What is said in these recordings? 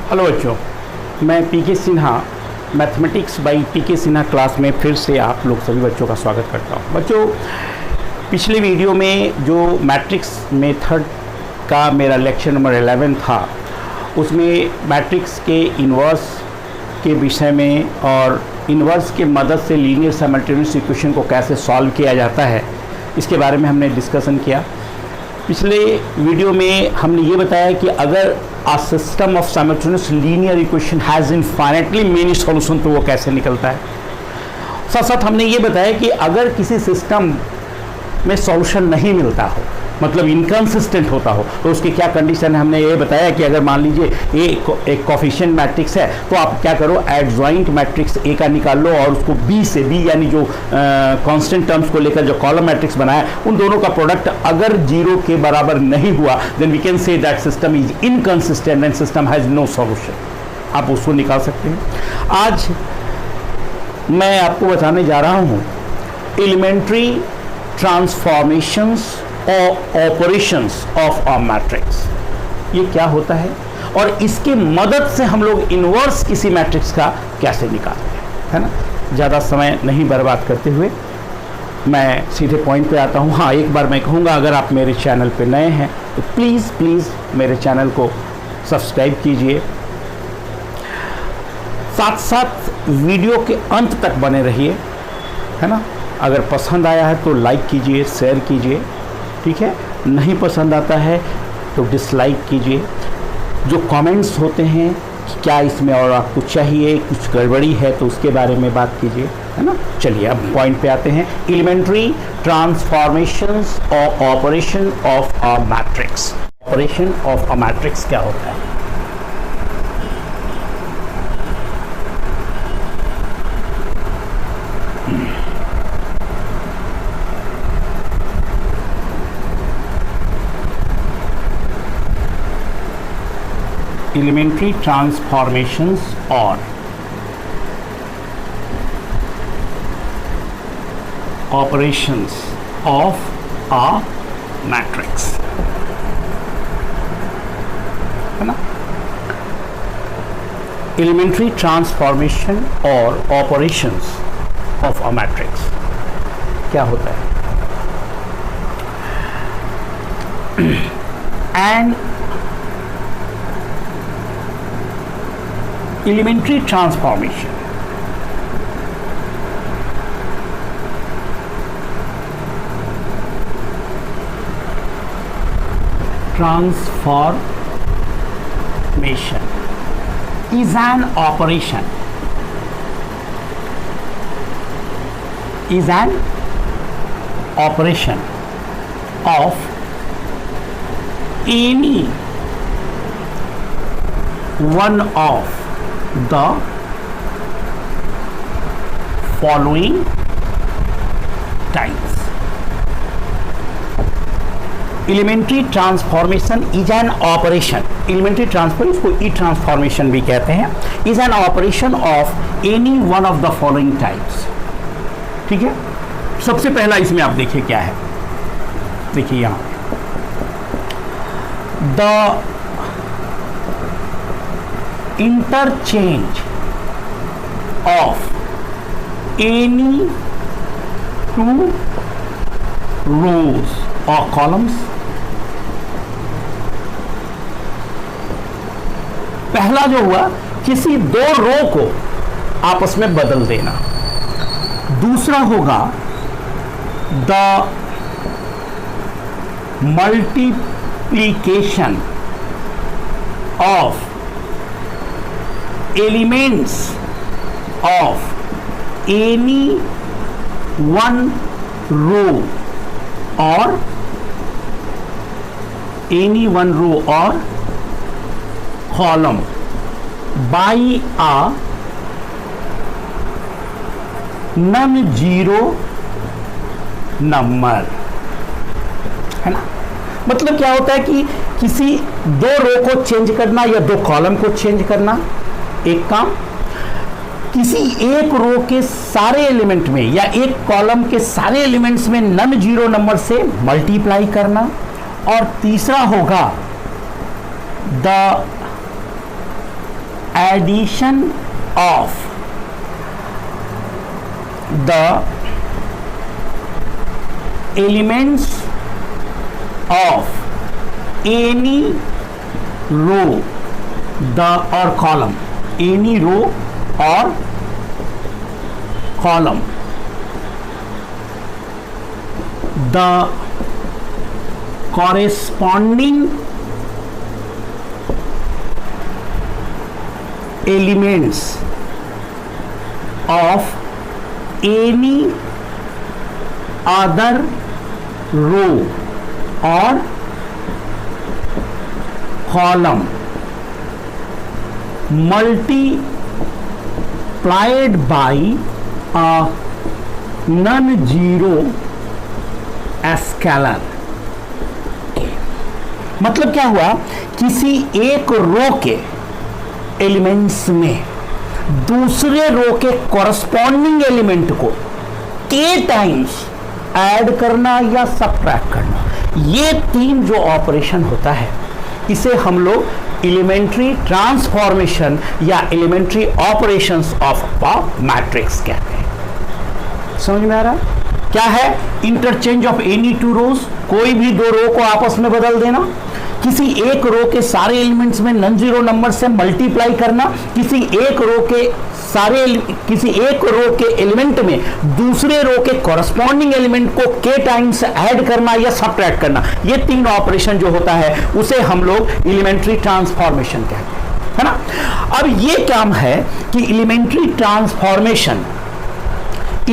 Hello बच्चों, मैं PK Sinha mathematics by PK Sinha class में फिर से आप लोग सभी बच्चों का स्वागत करता हूं। बच्चों, पिछले वीडियो में जो मैट्रिक्स मेथड का मेरा लेक्चर नंबर 11 था, उसमें मैट्रिक्स के इन्वर्स के विषय में और इन्वर्स के मदद से लीनियर साइमल्टेनियस इक्वेशन को कैसे सॉल्व किया जाता है, इसके बारे में हमने डिस्कशन किया। पिछले वीडियो में हमने ये बताया कि अगर a system of simultaneous linear equation has infinitely many solution तो वो कैसे निकलता है। साथ साथ हमने ये बताया कि अगर किसी सिस्टम में सॉल्यूशन नहीं मिलता हो, मतलब इनकंसिस्टेंट होता हो, तो उसकी क्या कंडीशन है। हमने ये बताया कि अगर मान लीजिए ए एक कोफिशिएंट मैट्रिक्स है, तो आप क्या करो, एडजॉइंट मैट्रिक्स ए का निकाल लो और उसको बी से, बी यानी जो कांस्टेंट टर्म्स को लेकर जो कॉलम मैट्रिक्स बनाया, उन दोनों का प्रोडक्ट अगर जीरो के बराबर नहीं हुआ, then we can say that system is inconsistent and system has no solution. आप उसको निकाल सकते हैं। आज मैं आपको बताने जा रहा हूँ एलिमेंट्री ट्रांसफॉर्मेशंस और ऑपरेशन्स ऑफ अ मैट्रिक्स। ये क्या होता है और इसके मदद से हम लोग इन्वर्स किसी मैट्रिक्स का कैसे निकालते हैं, है ना। ज़्यादा समय नहीं बर्बाद करते हुए मैं सीधे पॉइंट पे आता हूँ। हाँ, एक बार मैं कहूँगा, अगर आप मेरे चैनल पे नए हैं तो प्लीज़ मेरे चैनल को सब्सक्राइब कीजिए, साथ साथ वीडियो के अंत तक बने रहिए, है ना। अगर पसंद आया है तो लाइक कीजिए, शेयर कीजिए, ठीक है। नहीं पसंद आता है तो डिसलाइक कीजिए। जो कमेंट्स होते हैं कि क्या इसमें और आपको चाहिए, कुछ गड़बड़ी है तो उसके बारे में बात कीजिए, है ना। चलिए अब पॉइंट पे आते हैं। एलिमेंट्री ट्रांसफॉर्मेशंस और operation of a matrix. Operation of a matrix क्या होता है? Elementary transformations or operations of a matrix, है ना। Elementary transformation or operations of a matrix क्या होता है? And elementary transformation is an operation of any one of the following types. Elementary transformation is an operation. Elementary transformation को ई transformation भी कहते हैं। is an operation of any one of the following types. ठीक है। सबसे पहला इसमें आप देखिए क्या है। देखिए यहाँ the interchange of any two rows or columns। पहला जो हुआ, किसी दो रो को आपस में बदल देना। दूसरा होगा the multiplication of elements of any one row or column by a non-zero number, है ना। मतलब क्या होता है कि किसी दो रो को चेंज करना या दो कॉलम को चेंज करना एक काम, किसी एक रो के सारे एलिमेंट में या एक कॉलम के सारे एलिमेंट्स में नन जीरो नंबर से मल्टीप्लाई करना, और तीसरा होगा the addition of the elements of any row or column, any row or column, the corresponding elements of any other row or column multiplied by a non-zero scalar. मतलब क्या हुआ, किसी एक रो के एलिमेंट्स में दूसरे रो के कॉरस्पॉन्डिंग एलिमेंट को के टाइम्स ऐड करना या सबट्रैक्ट करना, ये तीन जो ऑपरेशन होता है इसे हम लोग एलिमेंट्री ट्रांसफॉर्मेशन या elementary operations of a matrix कहते हैं। समझ में आ रहा है? क्या है? Interchange of any two rows, कोई भी दो रो को आपस में बदल देना, किसी एक रो के सारे एलिमेंट्स में नॉन जीरो नंबर से मल्टीप्लाई करना, किसी एक रो के एलिमेंट में दूसरे रो के कॉरस्पॉन्डिंग एलिमेंट को के टाइम्स ऐड करना या सबट्रैक्ट करना, ये तीन ऑपरेशन जो होता है उसे हम लोग एलिमेंट्री ट्रांसफॉर्मेशन कहते हैं, है ना। अब ये काम है कि elementary transformation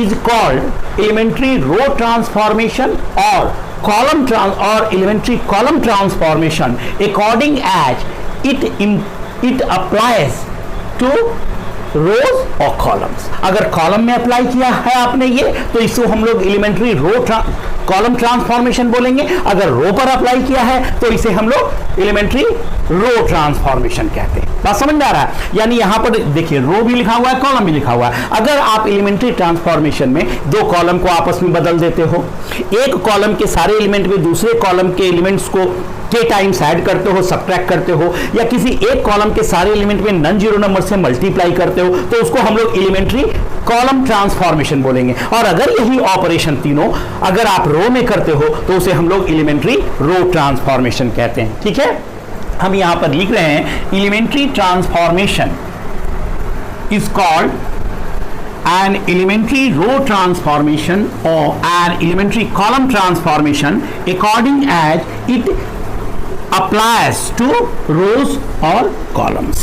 is called elementary row transformation or elementary column transformation according as it applies to rows or columns। अगर कॉलम में अप्लाई किया है आपने ये, तो इसको हम लोग एलिमेंट्री कॉलम ट्रांसफॉर्मेशन बोलेंगे। अगर रो पर अप्लाई किया है तो इसे हम लोग एलिमेंट्री रो ट्रांसफॉर्मेशन कहते हैं। बात समझ में आ रहा है? यानी यहां पर देखिए, रो भी लिखा हुआ है, कॉलम भी लिखा हुआ है। अगर आप एलिमेंट्री ट्रांसफॉर्मेशन में दो कॉलम को आपस में बदल देते हो, एक कॉलम के सारे एलिमेंट में दूसरे कॉलम के एलिमेंट्स को के टाइम्स ऐड करते हो, सबट्रैक्ट करते हो, या किसी एक कॉलम के सारे एलिमेंट में नॉन जीरो नंबर से मल्टीप्लाई करते हो, तो उसको हम लोग एलिमेंट्री कॉलम ट्रांसफॉर्मेशन बोलेंगे। और अगर यही ऑपरेशन तीनों अगर आप रो में करते हो तो उसे हम लोग एलिमेंट्री रो ट्रांसफॉर्मेशन कहते हैं। ठीक है, हम यहां पर लिख रहे हैं elementary transformation is called an elementary row transformation or an elementary column transformation according as it applies to rows or columns।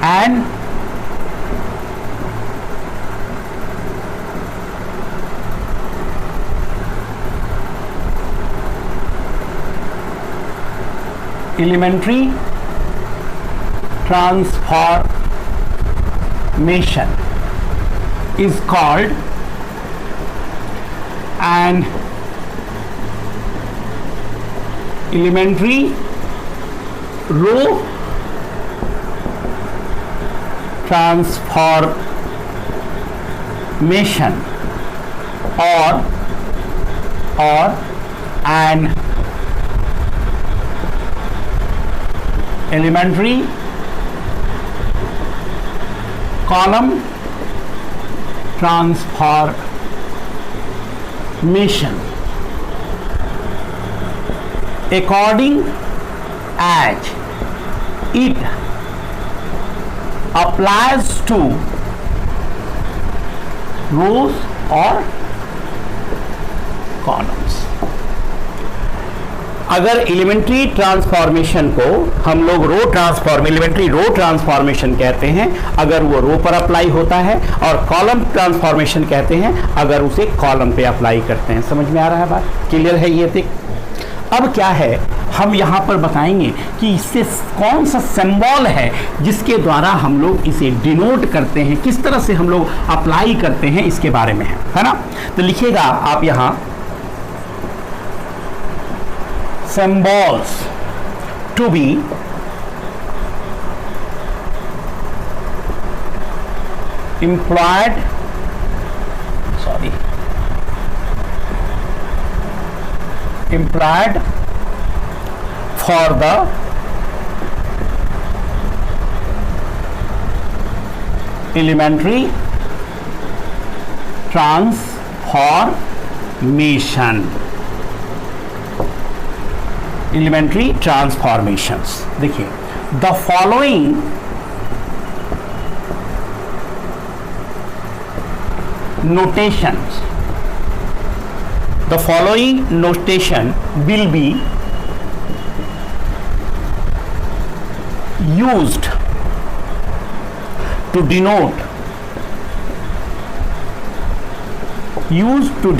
and elementary transformation is called an elementary row transformation or an elementary column transformation according as it applies to rows or columns। अगर elementary transformation को हम लोग elementary रो transformation कहते हैं अगर वो रो पर apply होता है, और कॉलम ट्रांसफॉर्मेशन कहते हैं अगर उसे कॉलम पे अप्लाई करते हैं। समझ में आ रहा है बात? क्लियर है ये तक? अब क्या है, हम यहाँ पर बताएंगे कि इससे कौन सा सिंबल है जिसके द्वारा हम लोग इसे डिनोट करते हैं, किस तरह से हम लोग अप्लाई करते हैं, इसके बारे में है ना। तो लिखिएगा आप यहाँ symbols to be employed implied for the elementary transformation. Elementary transformations. देखिए, the following notations, the following notation will be used to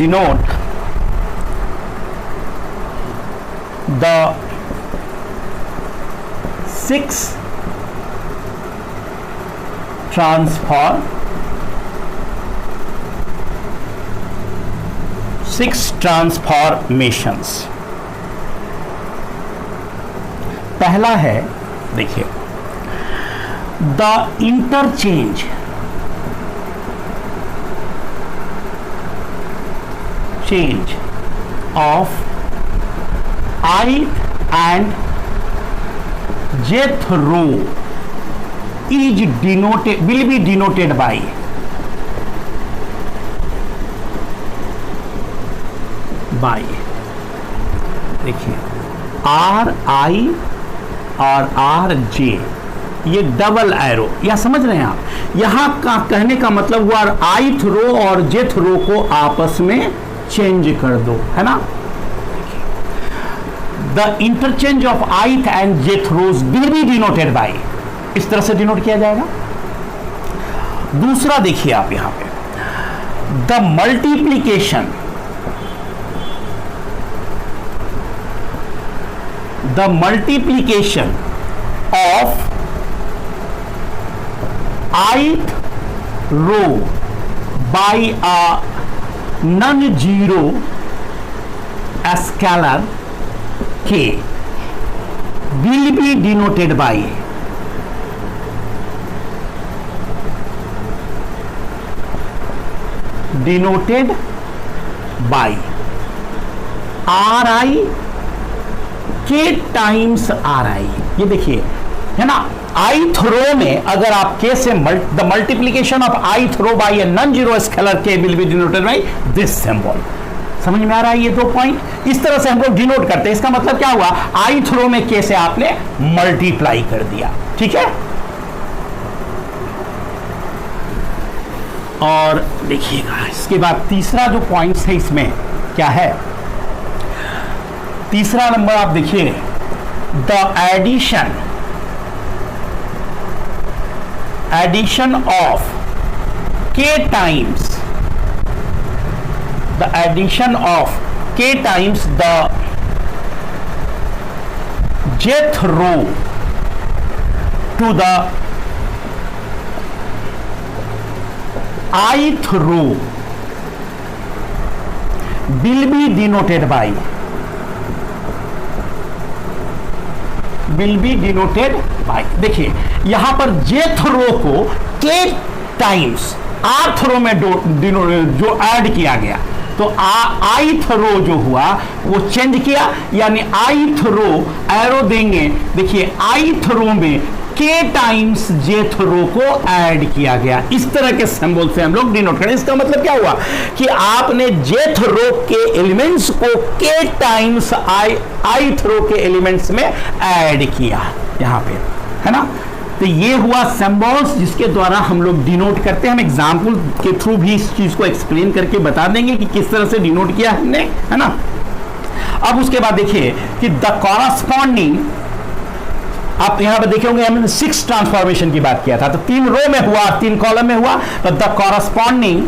denote the six transformations. पहला है, देखिए, the interchange of ith and jth row will be denoted by देखिए RI और RJ, ये double arrow, यह समझ रहे हैं आप? यहां का कहने का मतलब हुआ ith रो और jth रो को आपस में चेंज कर दो, है ना? The interchange of ith and jth rows will be denoted by, इस तरह से डिनोट किया जाएगा. दूसरा देखिए आप यहां पे, the multiplication of ith row by a non-zero scalar k will be denoted by RI k times RI. ये देखिए, है ना? ith रो में अगर आप k से the multiplication of ith row by a non zero scalar k will be denoted by this symbol. समझ में आ रहा है ये दो पॉइंट? इस तरह से हम लोग डिनोट करते हैं. इसका मतलब क्या हुआ? ith रो में k से आपने मल्टीप्लाई कर दिया. ठीक है? और देखिएगा, इसके बाद तीसरा जो पॉइंट है इसमें क्या है? तीसरा नंबर आप देखिए, the addition of k times the jth row to the ith row will be denoted by देखिए, यहां पर jth रो को k टाइम्स rth रो में जो ऐड किया गया, तो ith रो जो हुआ वो चेंज किया, यानी ith रो एरो देंगे. देखिए, ith रो में k टाइम्स jth रो को ऐड किया गया. इस तरह के सिंबल से हम लोग डिनोट करें. इसका मतलब क्या हुआ कि आपने jth रो के एलिमेंट्स को k टाइम्स ith रो के एलिमेंट्स में ऐड किया यहां पे, है ना? तो ये हुआ सिंबल्स जिसके द्वारा हम लोग डिनोट करते हैं. हम एग्जांपल के थ्रू भी इस चीज को एक्सप्लेन करके बता देंगे कि किस तरह से डिनोट किया हमने, है ना? अब उसके बाद देखिए कि द कॉरस्पॉन्डिंग, आप यहां पर देखे होंगे हमने 6 ट्रांसफॉर्मेशन की बात किया था, तो 3 रो में हुआ, 3 कॉलम में हुआ, तो the corresponding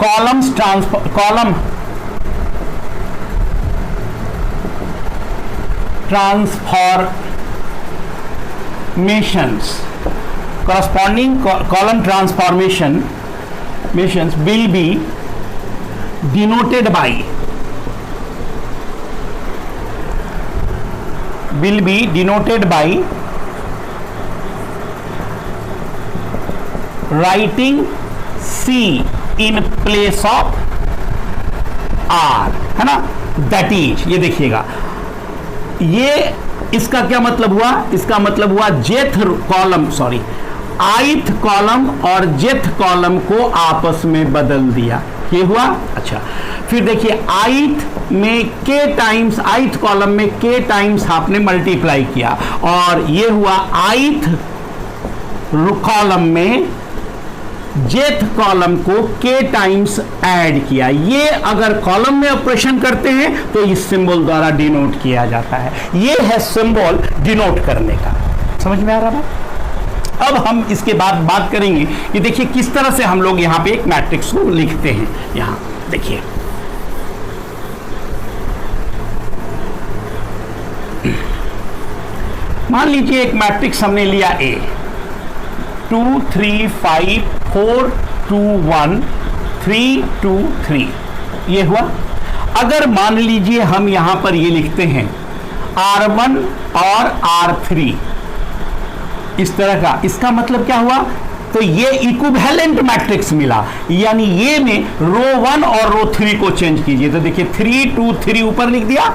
column transformations, corresponding column transformations will be denoted by writing C in place of R, है ना, दैट इज, ये देखिएगा, ये इसका क्या मतलब हुआ, इसका मतलब हुआ जेथ कॉलम, सॉरी आइथ कॉलम और जेथ कॉलम को आपस में बदल दिया, ये हुआ। अच्छा, फिर देखिए आइथ में k टाइम्स, आइथ कॉलम में k टाइम्स आपने मल्टीप्लाई किया, और ये हुआ आइथ कॉलम में जेथ कॉलम को k टाइम्स ऐड किया। ये अगर कॉलम में ऑपरेशन करते हैं तो इस सिंबल द्वारा डिनोट किया जाता है। ये है सिंबल डिनोट करने का। समझ में आ रहा है? अब हम इसके बाद बात करेंगे कि देखिए किस तरह से हम लोग यहां पे एक मैट्रिक्स को लिखते हैं। यहां देखिए, मान लीजिए एक मैट्रिक्स हमने लिया A, 2 3 5 4 2 1 3 2 3, ये हुआ। अगर मान लीजिए हम यहां पर ये लिखते हैं R1 और R3 इस तरह का, इसका मतलब क्या हुआ, तो ये इक्विवेलेंट मैट्रिक्स मिला, यानी ये में रो 1 और रो 3 को चेंज कीजिए, तो देखिए 3 2 3 ऊपर लिख दिया,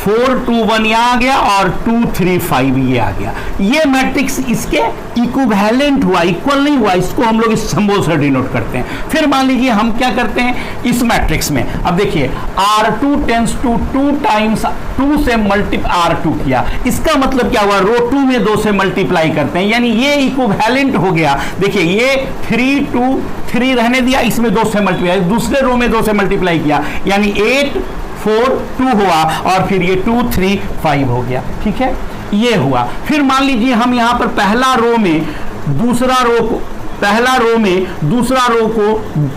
4 2 1 यहां आ गया, और 2 3 5 ये आ गया। ये मैट्रिक्स इसके इक्विवेलेंट हुआ, इक्वल नहीं हुआ, इसको हम लोग इस सिंबल से डिनोट करते हैं। फिर मान लीजिए हम क्या करते हैं इस मैट्रिक्स में, अब देखिए R2 टेंस टू 2 टाइम्स 2 से R2 किया, इसका मतलब क्या हुआ, रो 2 में 2 से मल्टीप्लाई करते हैं, यानी ये इक्विवेलेंट हो गया। देखिए ये 3 2 3 रहने दिया, इसमें 2 से मल्टीप्लाई, दूसरे रो में 2 से मल्टीप्लाई किया, यानी 8 4 2 हुआ, और फिर ये 2 3 5 हो गया। ठीक है, ये हुआ। फिर मान लीजिए हम यहां पर पहला रो में दूसरा रो को, पहला रो में दूसरा रो को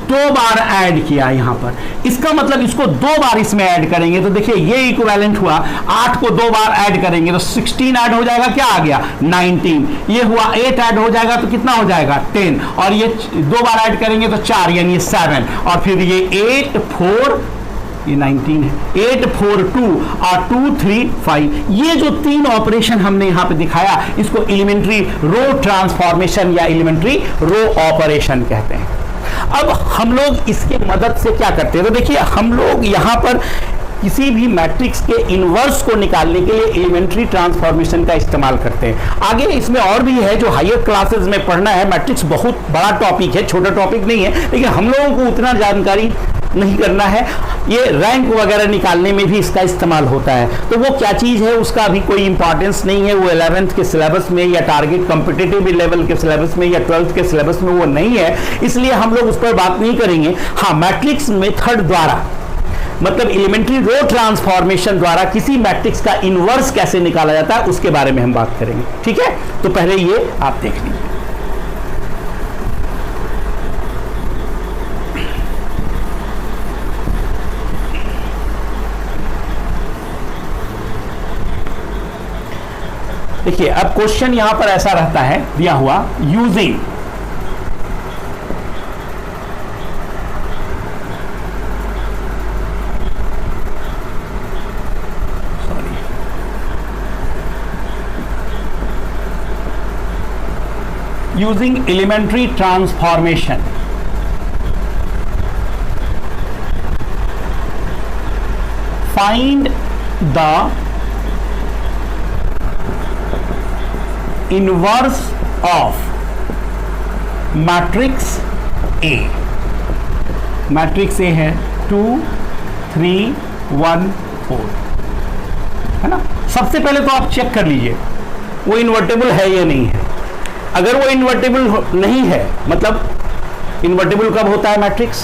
2 बार ऐड किया यहां पर, इसका मतलब इसको 2 बार इसमें ऐड करेंगे, तो देखिए ये इक्विवेलेंट हुआ, 8 को 2 बार ऐड करेंगे तो 16 ऐड हो जाएगा, क्या आ गया 19, ये हुआ 8 ऐड हो जाएगा तो कितना हो जाएगा 10, और ये 2 बार ऐड करेंगे तो 4 यानी 7, और फिर ये 8 4, ये 19 है, 8 4 2 और 2 3 5, ये जो 3 ऑपरेशन हमने यहां पे दिखाया इसको एलिमेंट्री रो ट्रांसफॉर्मेशन या एलिमेंट्री रो ऑपरेशन कहते हैं। अब हम लोग इसके मदद से क्या करते हैं, तो देखिए हम लोग यहां पर किसी भी मैट्रिक्स के इनवर्स को निकालने के लिए एलिमेंट्री ट्रांसफॉर्मेशन का इस्तेमाल करते हैं। आगे इसमें और भी है जो हायर क्लासेस में पढ़ना है, मैट्रिक्स बहुत बड़ा टॉपिक है, छोटा टॉपिक नहीं है, लेकिन हम लोगों को उतना जानकारी नहीं करना है। ये रैंक वगैरह निकालने में भी इसका इस्तेमाल होता है, तो वो क्या चीज़ है उसका अभी कोई इंपॉर्टेंस नहीं है, वो 11th के सिलेबस में या टारगेट कॉम्पिटिटिव लेवल के सिलेबस में या 12th के सिलेबस में वो नहीं है, इसलिए हम लोग उस पर बात नहीं करेंगे। हाँ, मैट्रिक्स मेथड द्वारा, मतलब एलिमेंट्री रो ट्रांसफॉर्मेशन द्वारा किसी मैट्रिक्स का इनवर्स कैसे निकाला जाता है उसके बारे में हम बात करेंगे। ठीक है, तो पहले ये आप देख लीजिए। देखिए अब क्वेश्चन यहां पर ऐसा रहता है दिया हुआ, using using elementary transformation find the inverse of matrix A। Matrix A है 2 3 1 4, है ना। सबसे पहले तो आप चेक कर लीजिए वो इन्वर्टेबल है या नहीं है। अगर वो इन्वर्टेबल नहीं है, मतलब इन्वर्टेबल कब होता है मैट्रिक्स,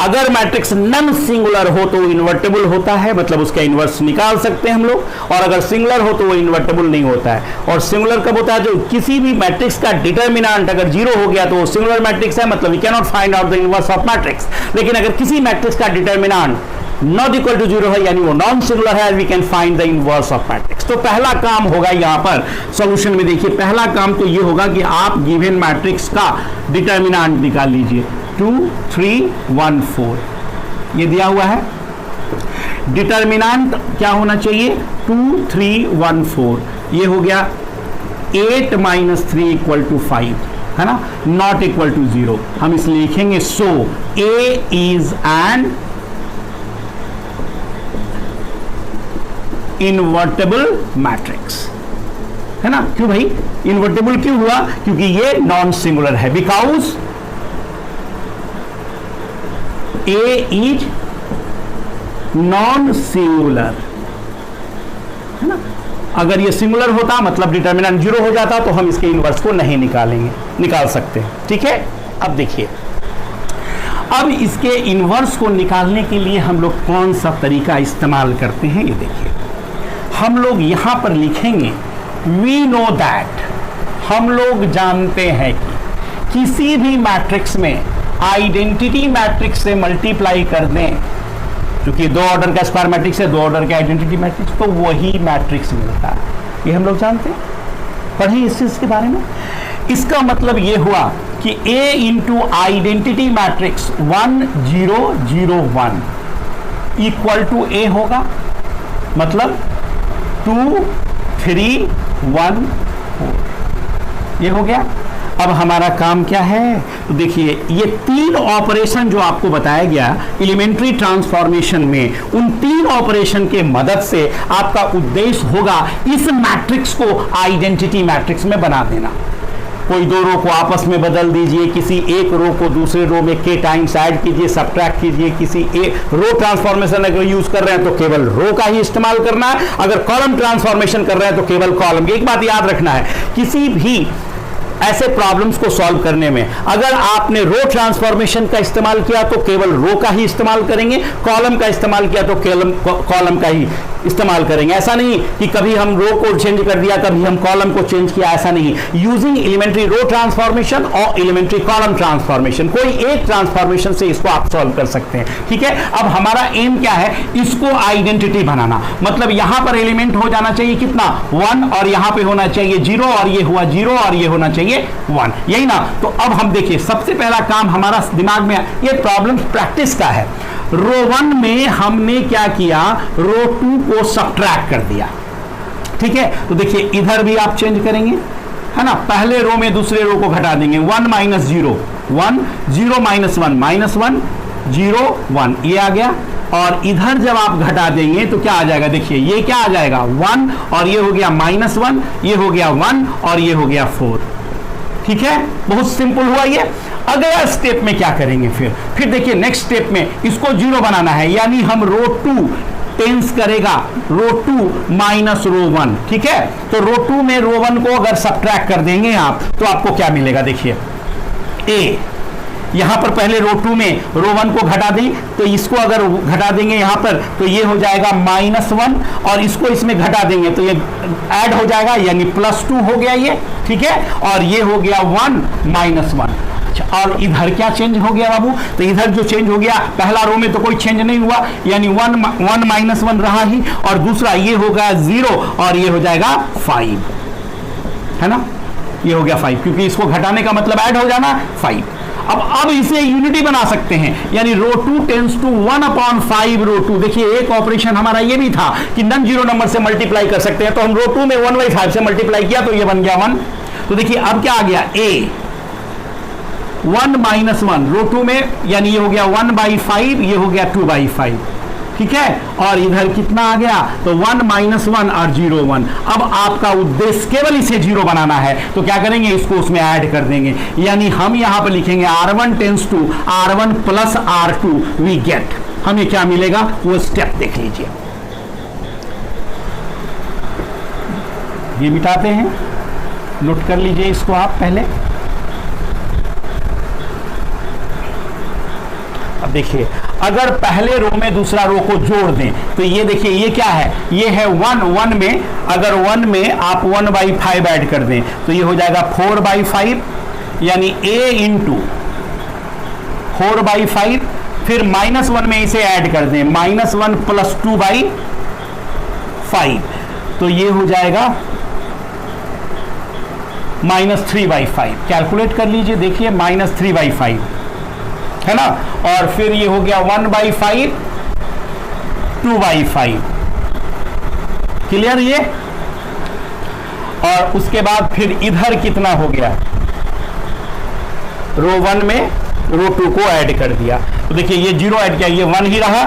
अगर मैट्रिक्स नन सिंगुलर हो तो वो इन्वर्टेबल होता है, मतलब उसका इन्वर्स निकाल सकते हैं हम लोग, और अगर सिंगुलर हो तो वो इन्वर्टेबल नहीं होता है। और सिंगुलर कब होता है, जो किसी भी मैट्रिक्स का डिटर्मिनेंट अगर 0 हो गया तो वो सिंगुलर मैट्रिक्स है, मतलब we can not find out the inverse of matrix. लेकिन अगर किसी मैट्रिक्स का डिटर्मिनेंट नॉट इक्वल टू 0 है, यानी वो नॉन सिंगुलर है, we can find the inverse of matrix. तो पहला काम होगा यहां पर सॉल्यूशन में, देखिए पहला काम तो ये होगा कि आप गिवन मैट्रिक्स का डिटर्मिनेंट निकाल लीजिए। 2 3 1 4 ये दिया हुआ है, डिटर्मिनेंट क्या होना चाहिए 2 3 1 4, ये हो गया 8 - 3 = 5, है ना, नॉट इक्वल टू 0, हम इसलिए लिखेंगे सो ए इज एन इनवर्टेबल मैट्रिक्स, है ना। क्यों भाई इनवर्टेबल क्यों हुआ? क्योंकि ये नॉन सिंगुलर है, because A is non singular, है ना। अगर ये सिंगुलर होता मतलब डिटर्मिनेंट 0 हो जाता तो हम इसके इनवर्स को नहीं निकाल सकते, ठीक है। अब देखिए, अब इसके इनवर्स को निकालने के लिए हम लोग कौन सा तरीका इस्तेमाल करते हैं, ये देखिए। हम लोग यहां पर लिखेंगे वी नो दैट, हम लोग जानते हैं कि किसी भी मैट्रिक्स में आइडेंटिटी मैट्रिक्स से मल्टीप्लाई कर दें, क्योंकि 2 ऑर्डर का स्क्वायर मैट्रिक्स है, 2 ऑर्डर का आइडेंटिटी मैट्रिक्स, तो वही मैट्रिक्स मिलता है। ये हम लोग जानते हैं, पढ़े इस चीज के बारे में। इसका मतलब ये हुआ कि A into identity matrix 1 0 0 1 equal to A होगा, मतलब 2 3 1 4, ये हो गया। अब हमारा काम क्या है, तो देखिए ये 3 ऑपरेशन जो आपको बताया गया एलिमेंट्री ट्रांसफॉर्मेशन में, उन 3 ऑपरेशन के मदद से आपका उद्देश्य होगा इस मैट्रिक्स को आइडेंटिटी मैट्रिक्स में बना देना। कोई 2 रो को आपस में बदल दीजिए, किसी एक रो को दूसरे रो में के टाइम्स ऐड कीजिए, सबट्रैक्ट कीजिए, किसी एक रो ट्रांसफॉर्मेशन अगर यूज कर रहे हैं तो केवल रो का ही इस्तेमाल करना है, अगर कॉलम ट्रांसफॉर्मेशन कर रहे हैं तो केवल कॉलम। एक बात याद रखना है, किसी भी ऐसे प्रॉब्लम्स को सॉल्व करने में अगर आपने रो ट्रांसफॉर्मेशन का इस्तेमाल किया तो केवल रो का ही इस्तेमाल करेंगे, कॉलम का इस्तेमाल किया तो केवल कॉलम का ही इस्तेमाल करेंगे। ऐसा नहीं कि कभी हम रो को चेंज कर दिया, कभी हम कॉलम को चेंज किया, ऐसा नहीं। यूजिंग एलिमेंट्री रो ट्रांसफॉर्मेशन और एलिमेंट्री कॉलम ट्रांसफॉर्मेशन, कोई एक ट्रांसफॉर्मेशन से इसको आप सॉल्व कर सकते हैं, ठीक है। अब हमारा एम क्या है, इसको आइडेंटिटी बनाना, मतलब यहां पर एलिमेंट हो जाना चाहिए कितना 1, और यहां पे होना चाहिए 0, और ये हुआ 0, और ये होना चाहिए 1, यही ना। तो अब हम देखिए, सबसे पहला काम हमारा दिमाग में, ये प्रॉब्लम प्रैक्टिस का है। रो 1 में हमने क्या किया, रो 2 को सबट्रैक्ट कर दिया, ठीक है। तो देखिए इधर भी आप चेंज करेंगे, है ना, पहले रो में दूसरे रो को घटा देंगे, 1 माइनस 0 1 0 माइनस 1 माइनस 1 0 1, ये आ गया। और इधर जब आप घटा देंगे तो क्या आ जाएगा, देखिए ये क्या आ जाएगा 1, और ये हो गया -1, ये हो गया 1, और ये हो गया 4, ठीक है। बहुत सिंपल हुआ ये। अगला स्टेप में क्या करेंगे, फिर देखिए नेक्स्ट स्टेप में इसको 0 बनाना है, यानी हम रो 2 टेंस करेगा रो 2 माइनस रो 1, ठीक है। तो रो 2 में रो 1 को अगर सबट्रैक्ट कर देंगे आप तो आपको क्या मिलेगा, देखिए ए, यहां पर पहले रो 2 में रो 1 को घटा दें, तो इसको अगर घटा देंगे यहां पर तो ये हो जाएगा -1, और इसको इसमें घटा देंगे तो ये ऐड हो जाएगा, यानी +2 हो गया ये, ठीक है। और ये हो गया 1 -1। अच्छा, और इधर क्या चेंज हो गया बाबू, तो इधर जो चेंज हो गया, पहला रो में तो कोई चेंज नहीं हुआ, यानी 1 -1 रहा ही, और दूसरा ये हो गया 0, और ये हो जाएगा 5, है ना, ये हो गया 5, क्योंकि इसको घटाने का मतलब ऐड हो जाना 5। अब इसे यूनिटी बना सकते हैं, यानी रो 2 टेंस टू 1/5 रो 2। देखिए एक ऑपरेशन हमारा ये भी था कि नॉन जीरो नंबर से मल्टीप्लाई कर सकते हैं, तो हम रो 2 में 1/5 से मल्टीप्लाई किया तो ये बन गया 1। तो देखिए अब क्या आ गया, ए 1 -1 रो 2 में, यानी ये हो गया 1/5, ये हो गया 2/5, ठीक है। और इधर कितना आ गया, तो 1 -1 और 0 1। अब आपका उद्देश्य केवल इसे 0 बनाना है, तो क्या करेंगे, इसको उसमें ऐड कर देंगे, यानी हम यहां पर लिखेंगे R1 tends to R1 plus R2 we get, हमें क्या मिलेगा वो स्टेप देख लीजिए। ये मिटाते हैं, नोट कर लीजिए इसको आप पहले। अब देखिए अगर पहले रो में दूसरा रो को जोड़ दें तो ये देखिए ये क्या है, ये है 1 में, अगर 1 में आप 1/5 ऐड कर दें तो ये हो जाएगा 4/5, यानी a इंटू 4/5, फिर -1 में इसे ऐड कर दें, -1 प्लस 2/5, तो ये हो जाएगा -3/5। कैलकुलेट कर लीजिए, देखिए -3/5, है ना। और फिर ये हो गया 1/5 2/5, क्लियर ये। और उसके बाद फिर इधर कितना हो गया, रो 1 में रो 2 को ऐड कर दिया, तो देखिए ये 0 ऐड किया, ये 1 ही रहा,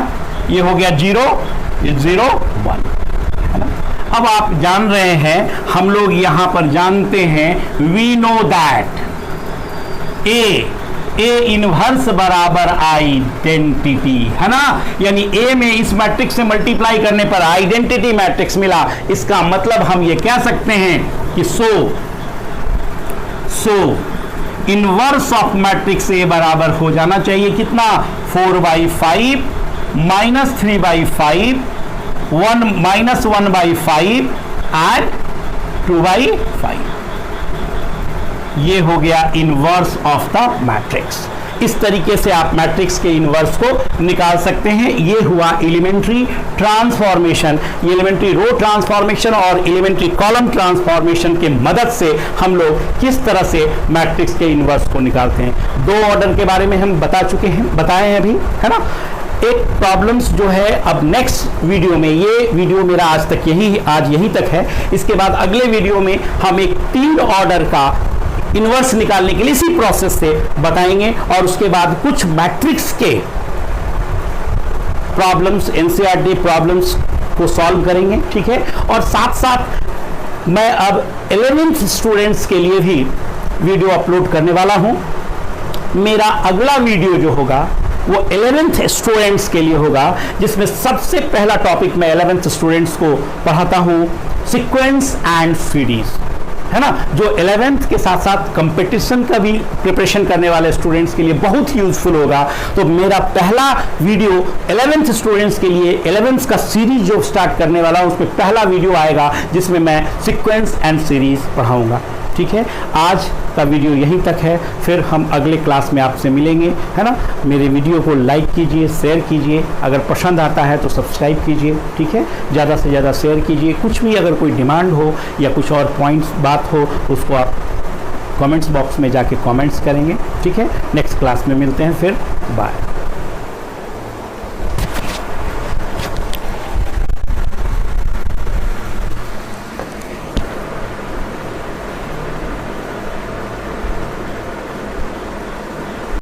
ये हो गया 0, ये 0 1, है ना। अब आप जान रहे हैं, हम लोग यहां पर जानते हैं, we know that a inverse बराबर आइडेंटिटी, है ना। यानी ए में इस मैट्रिक्स से मल्टीप्लाई करने पर आइडेंटिटी मैट्रिक्स मिला। इसका मतलब हम ये कह सकते हैं कि सो इनवर्स ऑफ मैट्रिक्स ए बराबर हो जाना चाहिए कितना, 4/5 -3/5 -1/5 एंड 2/5। ये हो गया इनवर्स ऑफ द मैट्रिक्स। इस तरीके से आप मैट्रिक्स के इनवर्स को निकाल सकते हैं। ये हुआ एलिमेंट्री ट्रांसफॉर्मेशन। ये एलिमेंट्री रो ट्रांसफॉर्मेशन और एलिमेंट्री कॉलम ट्रांसफॉर्मेशन के मदद से हम लोग किस तरह से मैट्रिक्स के इनवर्स को निकालते हैं। 2 ऑर्डर के बारे में हम बताए हैं अभी, है ना। एक प्रॉब्लम्स जो है अब नेक्स्ट वीडियो में, ये वीडियो मेरा आज यहीं तक है। इसके बाद अगले वीडियो में हम एक 3 ऑर्डर का इनवर्स निकालने के लिए इसी प्रोसेस से बताएंगे, और उसके बाद कुछ मैट्रिक्स के प्रॉब्लम्स, एनसीईआरटी प्रॉब्लम्स को सॉल्व करेंगे, ठीक है। और साथ साथ मैं अब 11th स्टूडेंट्स के लिए भी वीडियो अपलोड करने वाला हूं। मेरा अगला वीडियो जो होगा वो 11th स्टूडेंट्स के लिए होगा, जिसमें सबसे पहला टॉपिक मैं 11th स्टूडेंट्स को पढ़ाता हूं, सीक्वेंस एंड सीरीज, है ना, जो 11th के साथ साथ कंपटीशन का भी प्रिपरेशन करने वाले स्टूडेंट्स के लिए बहुत यूजफुल होगा। तो मेरा पहला वीडियो 11th स्टूडेंट्स के लिए 11th का सीरीज जो स्टार्ट करने वाला हूं, उसमें पहला वीडियो आएगा जिसमें मैं सीक्वेंस एंड सीरीज पढ़ाऊंगा, ठीक है। आज का वीडियो यहीं तक है, फिर हम अगले क्लास में आपसे मिलेंगे, है ना। मेरे वीडियो को लाइक कीजिए, शेयर कीजिए, अगर पसंद आता है तो सब्सक्राइब कीजिए, ठीक है। ज़्यादा से ज़्यादा शेयर कीजिए। कुछ भी अगर कोई डिमांड हो या कुछ और पॉइंट्स बात हो, उसको आप कमेंट्स बॉक्स में जाके कमेंट्स करेंगे, ठीक है। नेक्स्ट क्लास में मिलते हैं फिर, बाय।